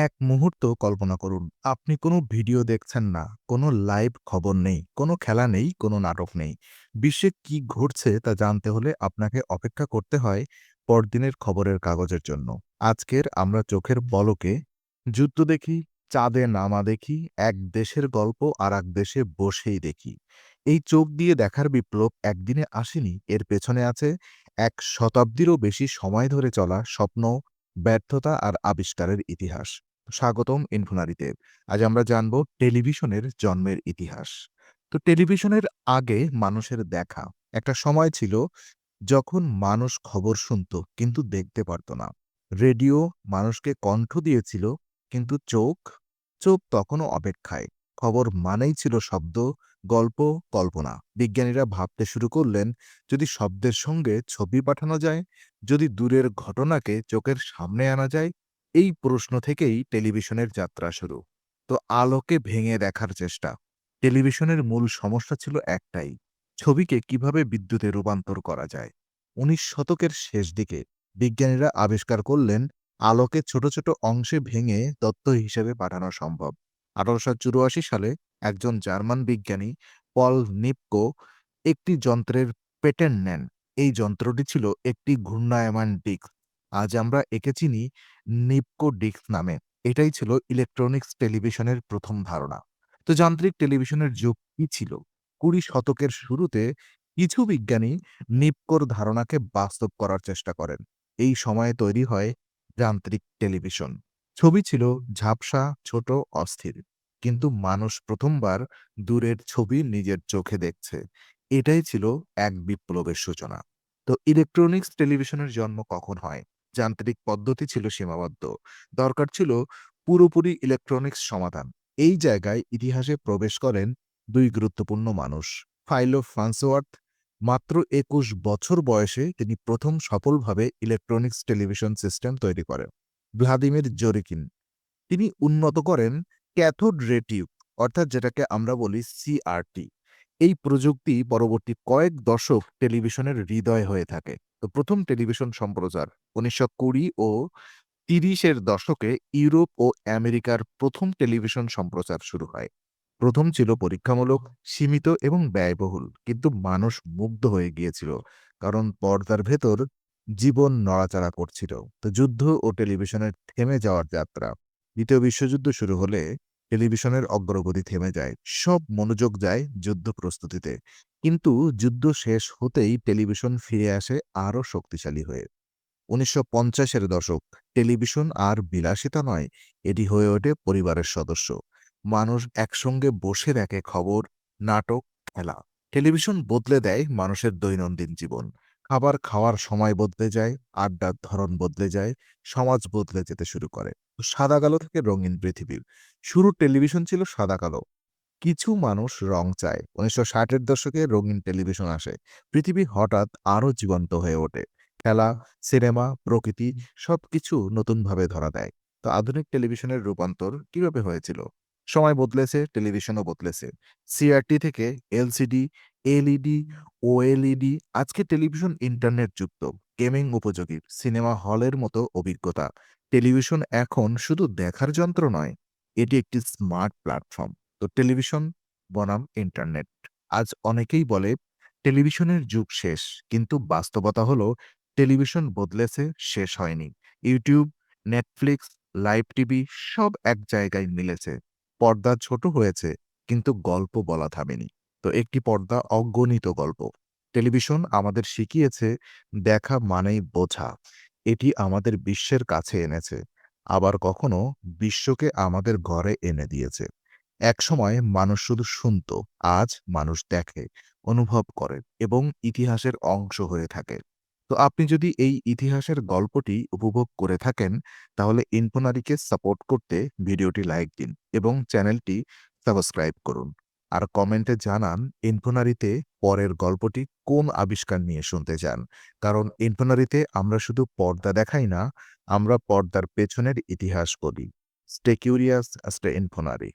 এক মুহূর্ত কল্পনা করুন, আপনি কোনো ভিডিও দেখছেন না, কোনো লাইভ খবর নেই, কোনো খেলা নেই, কোনো নাটক নেই। বিশ্বে কি ঘটছে তা জানতে হলে আপনাকে অপেক্ষা করতে হয় পরদিনের খবরের কাগজের জন্য। আজকের আমরা চোখের পলকে যুদ্ধ দেখি, চাঁদে নামা দেখি, এক দেশের গল্প আরেক দেশে বসেই দেখি। এই চোখ দিয়ে দেখার বিপ্লব একদিনে আসেনি, এর পেছনে আছে এক শতাব্দীরও বেশি সময় ধরে চলা স্বপ্ন, ব্যর্থতা আর আবিষ্কারের ইতিহাস। স্বাগতম ইনফোনারিতে। আজ আমরা জানব টেলিভিশনের জন্মের ইতিহাস। তো টেলিভিশনের আগে মানুষের দেখা। একটা সময় ছিল যখন মানুষ খবর শুনত কিন্তু দেখতে পারত না। রেডিও মানুষকে কণ্ঠ দিয়েছিল, কিন্তু চোখ তখনও অপেক্ষায়। খবর মানেই ছিল শব্দ, গল্প, কল্পনা। বিজ্ঞানীরা ভাবতে শুরু করলেন, যদি শব্দের সঙ্গে ছবি পাঠানো যায়, যদি দূরের ঘটনাকে চোখের সামনে আনা যায়। এই প্রশ্ন থেকেই টেলিভিশনের যাত্রা শুরু। তো আলোকে ভেঙে দেখার চেষ্টা। টেলিভিশনের মূল সমস্যা ছিল একটাই, ছবিকে কিভাবে বিদ্যুতে রূপান্তর করা যায়। ১৯ শতকের শেষ দিকে বিজ্ঞানীরা আবিষ্কার করলেন, আলোকে ছোট ছোট অংশে ভেঙে তথ্য হিসেবে পাঠানো সম্ভব। ১৮৮৪ সালে একজন জার্মান বিজ্ঞানী পল নিপকো একটি যন্ত্রের পেটেন্ট নেন। এই যন্ত্রটি ছিল একটি ঘূর্ণায়মান ডিস্ক। আজ আমরা একে চিনি নিপকো ডিস্ক নামে। এটাই ছিল ইলেকট্রনিক্স টেলিভিশনের প্রথম ধারণা। তো যান্ত্রিক টেলিভিশনের যুগ কি ছিল? ২০ শতকের শুরুতে কিছু বিজ্ঞানী নিপকোর ধারণাকে বাস্তব করার চেষ্টা করেন। এই সময়ে তৈরি হয় যান্ত্রিক টেলিভিশন। ছবি ছিল ঝাপসা, ছোট, অস্থির। কিন্তু মানুষ প্রথমবার দূরের ছবি নিজের চোখে দেখছে। এটাই ছিল এক বিপ্লবের সূচনা। তো ইলেকট্রনিক্স টেলিভিশনের জন্ম কখন হয়? যান্ত্রিক পদ্ধতি ছিল সীমাবদ্ধ। দরকার ছিল পুরোপুরি ইলেকট্রনিক্স সমাধান। এই জায়গায় ইতিহাসে প্রবেশ করেন দুই গুরুত্বপূর্ণ মানুষ। ফাইলো ফ্রান্সওয়ার্থ, মাত্র ২১ বছর বয়সে তিনি প্রথম সফলভাবে ইলেকট্রনিক্স টেলিভিশন সিস্টেম তৈরি করেন। ভ্লাদিমির জোরিকিন, তিনি উন্নত করেন ক্যাথোড রে টিউব, অর্থাৎ যেটাকে আমরা বলি সিআরটি। এই প্রযুক্তি পরবর্তী কয়েক দশক টেলিভিশনের হৃদয় হয়ে থাকে। তো প্রথম টেলিভিশন সম্প্রচার ১৯২০ ও ৩০-এর দশকে ইউরোপ ও আমেরিকার প্রথম টেলিভিশন সম্প্রচার শুরু হয়। প্রথম ছিল পরীক্ষামূলক, সীমিত এবং ব্যয়বহুল, কিন্তু মানুষ মুগ্ধ হয়ে গিয়েছিল, কারণ পর্দার ভেতর জীবন নড়াচড়া করছিল। তো যুদ্ধ ও টেলিভিশনের থেমে যাওয়ার যাত্রা। দ্বিতীয় বিশ্বযুদ্ধ শুরু হলে টেলিভিশনের অগ্রগতি থেমে যায়, সব মনোযোগ যায় যুদ্ধ প্রস্তুতিতে। কিন্তু যুদ্ধ শেষ হতেই টেলিভিশন ফিরে আসে আরও শক্তিশালী হয়ে। ১৯৫০-এর দশক, টেলিভিশন আর বিলাসিতা নয়, এটি হয়ে ওঠে পরিবারের সদস্য। মানুষ একসঙ্গে বসে দেখে খবর, নাটক, খেলা। টেলিভিশন বদলে দেয় মানুষের দৈনন্দিন জীবন। খাবার খাওয়ার সময় বদলে যায়, আড্ডার ধরন বদলে যায়, সমাজ বদলে যেতে শুরু করে। সাদা কালো থেকে রঙিন পৃথিবীর শুরু টেলিভিশন ছিল সাদা কালো। কিছু মানুষ রং চায়। ১৯৬০-এর দশকে রঙিন টেলিভিশন আসে। পৃথিবী হঠাৎ আরও জীবন্ত হয়ে ওঠে। খেলা, সিনেমা, প্রকৃতি সবকিছু নতুনভাবে ধরা দেয়। তো আধুনিক টেলিভিশনের রূপান্তর কিভাবে হয়েছিল? সময় বদলেছে, টেলিভিশনও বদলেছে। সিআরটি থেকে এলসিডি, এলইডি, ওএলইডি। আজকে টেলিভিশন ইন্টারনেট যুক্ত, গেমিং উপযোগী, সিনেমা হলের মতো অভিজ্ঞতা। টেলিভিশন এখন শুধু দেখার যন্ত্র নয়, এটি একটি স্মার্ট প্ল্যাটফর্ম। তো টেলিভিশন বনাম ইন্টারনেট। আজ অনেকেই বলে টেলিভিশনের যুগ শেষ, কিন্তু বাস্তবতা হলো টেলিভিশন বদলেছে, শেষ হয়নি। ইউটিউব, নেটফ্লিক্স, লাইভ টিভি সব এক জায়গায় মিলেছে। পর্দা ছোট হয়েছে, কিন্তু গল্প বলা থামেনি। তো একটি পর্দা অগণিত গল্প। টেলিভিশন আমাদের শিখিয়েছে দেখা মানেই বোঝা। এটি আমাদের বিশ্বের কাছে এনেছে, আবার কখনো বিশ্বকে আমাদের ঘরে এনে দিয়েছে। একসময় মানুষ শুধু শুনত, আজ মানুষ দেখে, অনুভব করে এবং ইতিহাসের অংশ হয়ে থাকে। তো আপনি যদি এই ইতিহাসের গল্পটি উপভোগ করে থাকেন, তাহলে ইনফোনারিকে সাপোর্ট করতে ভিডিওটি লাইক দিন এবং চ্যানেলটি সাবস্ক্রাইব করুন। আর কমেন্টে জানান ইনফোনারিতে পরের গল্পটি কোন আবিষ্কার নিয়ে শুনতে চান। কারণ ইনফোনারিতে আমরা শুধু পর্দা দেখাই না, আমরা পর্দার পেছনের ইতিহাস বলি। Stay curious, stay ইনফোনারি।